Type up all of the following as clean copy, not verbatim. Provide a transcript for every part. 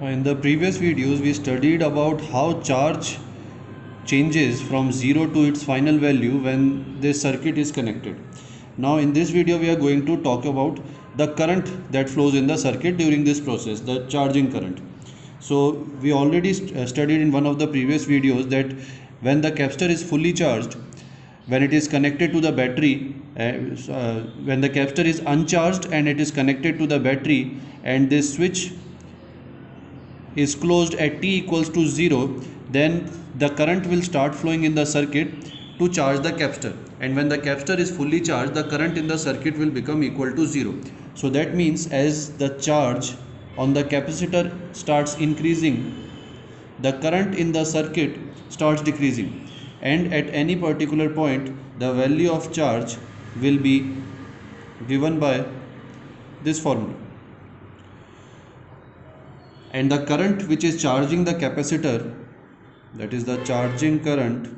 In the previous videos, we studied about how charge changes from 0 to its final value when this circuit is connected. Now in this video, we are going to talk about the current that flows in the circuit during this process, the charging current. So we already studied in one of the previous videos that when the capacitor is fully charged, when it is connected to the battery, when the capacitor is uncharged and it is connected to the battery, and this switch is closed at t equals to 0, then the current will start flowing in the circuit to charge the capacitor, and when the capacitor is fully charged, the current in the circuit will become equal to 0. So that means as the charge on the capacitor starts increasing, the current in the circuit starts decreasing, and at any particular point the value of charge will be given by this formula, and the current which is charging the capacitor, that is the charging current,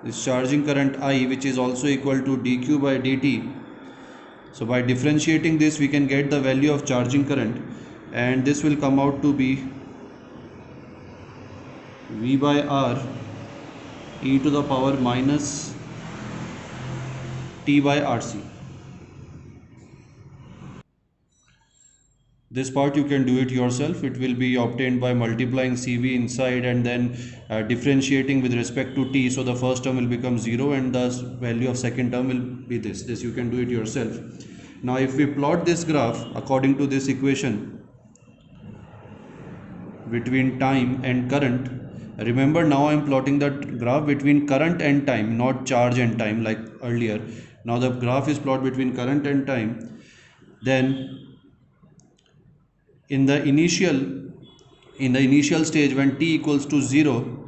is charging current I, which is also equal to dq by dt. So by differentiating this, we can get the value of charging current, and this will come out to be v by r e to the power minus t by rc. This part you can do it yourself. It will be obtained by multiplying CV inside and then differentiating with respect to t. So the first term will become 0 and the value of second term will be this. This you can do it yourself. Now if we plot this graph according to this equation between time and current, remember now I am plotting the graph between current and time, not charge and time like earlier. Now the graph is plotted between current and time. Then in the initial stage, when t equals to 0,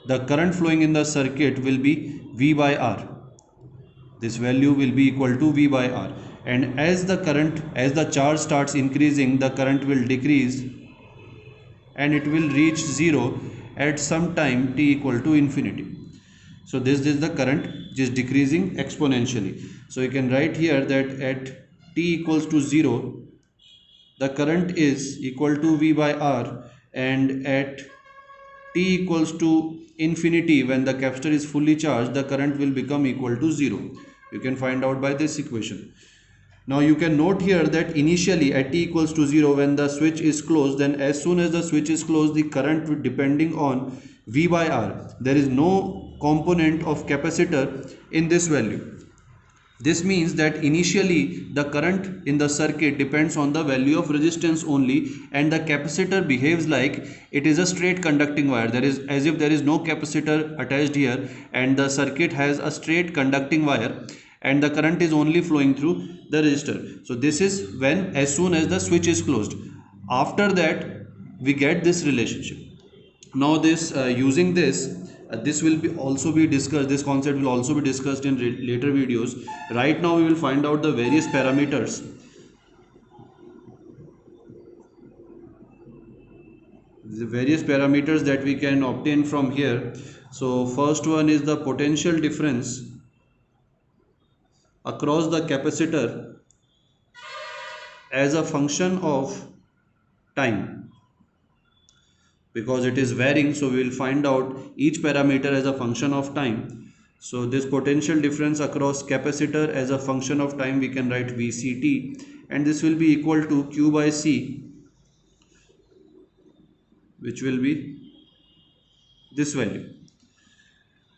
the current flowing in the circuit will be v by r. This value will be equal to v by r, and as the charge starts increasing, the current will decrease and it will reach 0 at some time t equal to infinity. So this is the current which is decreasing exponentially. So you can write here that at t equals to 0, the current is equal to v by r, and at t equals to infinity, when the capacitor is fully charged, the current will become equal to 0. You can find out by this equation. Now you can note here that initially at t equals to 0, when the switch is closed, then as soon as the switch is closed, the current depending on v by r, there is no component of capacitor in this value. This means that initially the current in the circuit depends on the value of resistance only, and the capacitor behaves like it is a straight conducting wire. There is as if there is no capacitor attached here, and the circuit has a straight conducting wire, and the current is only flowing through the resistor. So this is when as soon as the switch is closed. After that we get this relationship. Now this using this will also be discussed. This concept will also be discussed in later videos. Right now we will find out the various parameters. The various parameters that we can obtain from here. So first one is the potential difference across the capacitor as a function of time, because it is varying, so we will find out each parameter as a function of time. So this potential difference across capacitor as a function of time, we can write VCT, and this will be equal to Q by C, which will be this value.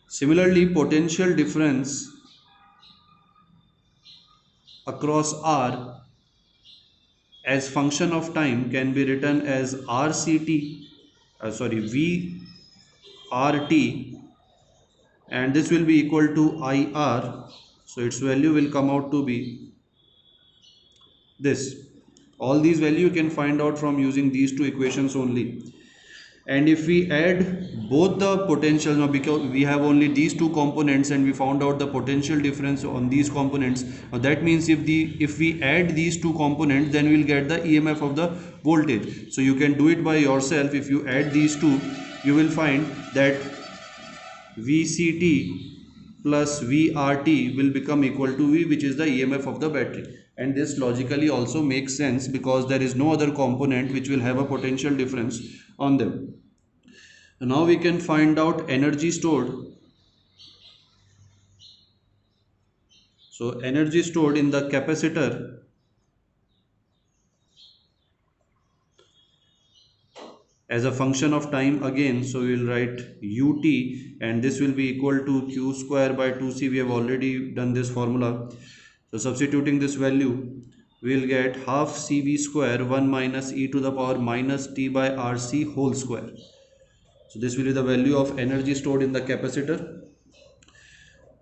Similarly, potential difference across R as function of time can be written as VRT, and this will be equal to IR. So its value will come out to be this. All these values you can find out from using these two equations only. And if we add both the potentials, now because we have only these two components and we found out the potential difference on these components, that means if we add these two components, then we will get the EMF of the voltage. So you can do it by yourself. If you add these two, you will find that VCT plus VRT will become equal to V, which is the EMF of the battery. and this logically also makes sense because there is no other component which will have a potential difference on them. Now we can find out energy stored. So energy stored in the capacitor as a function of time again, so we will write ut, and this will be equal to q square by 2c. We have already done this formula. So substituting this value, we will get half cv square 1 minus e to the power minus t by rc whole square. So this will be the value of energy stored in the capacitor.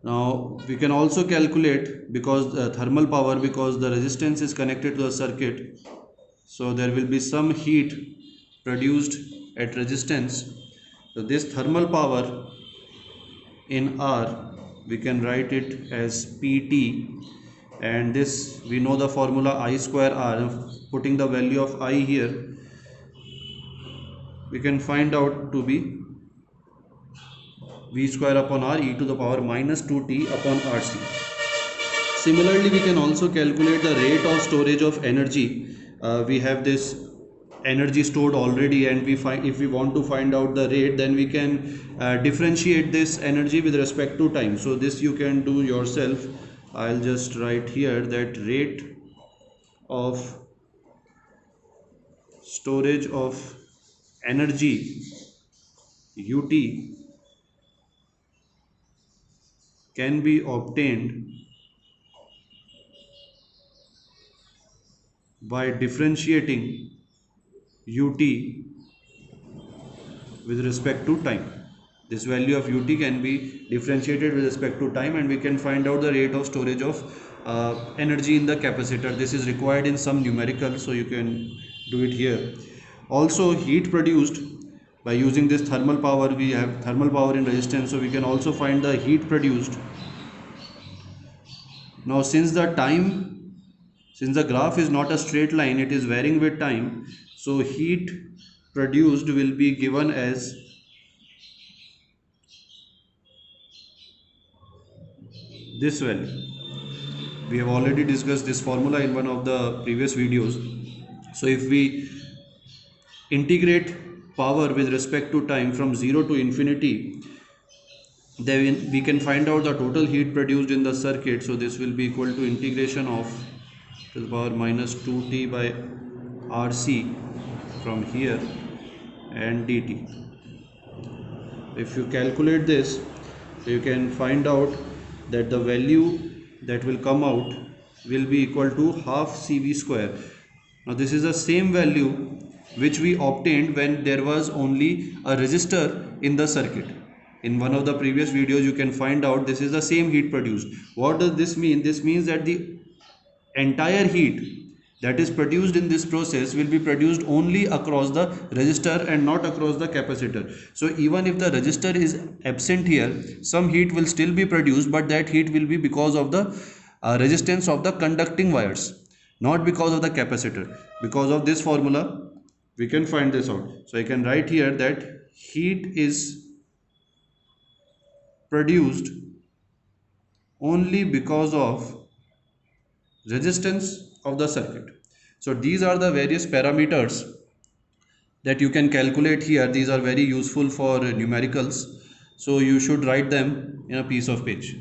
Now we can also calculate, because thermal power, because the resistance is connected to the circuit, so there will be some heat produced at resistance. So this thermal power in R, we can write it as PT, and this we know the formula I square R. Putting the value of I here, we can find out to be V square upon R e to the power minus 2t upon RC. Similarly, we can also calculate the rate of storage of energy. We have this energy stored already, and if we want to find out the rate, then we can differentiate this energy with respect to time. So this you can do yourself. I'll just write here that rate of storage of energy ut can be obtained by differentiating ut with respect to time. This value of ut can be differentiated with respect to time, and we can find out the rate of storage of energy in the capacitor. This is required in some numerical, so you can do it here. Also, heat produced by using this thermal power, we have thermal power in resistance, so we can also find the heat produced. Now since the graph is not a straight line, it is varying with time, so heat produced will be given as this value. We have already discussed this formula in one of the previous videos. So if we integrate power with respect to time from 0 to infinity, then we can find out the total heat produced in the circuit. So this will be equal to integration of to the power minus 2t by RC from here and dt. If you calculate this, you can find out that the value that will come out will be equal to half cv square. Now this is the same value which we obtained when there was only a resistor in the circuit. In one of the previous videos you can find out this is the same heat produced. What does this mean? This means that the entire heat that is produced in this process will be produced only across the resistor and not across the capacitor. So even if the resistor is absent here, some heat will still be produced, but that heat will be because of the resistance of the conducting wires, not because of the capacitor. Because of this formula we can find this out. So I can write here that heat is produced only because of resistance of the circuit. So these are the various parameters that you can calculate here. These are very useful for numericals, so you should write them in a piece of page.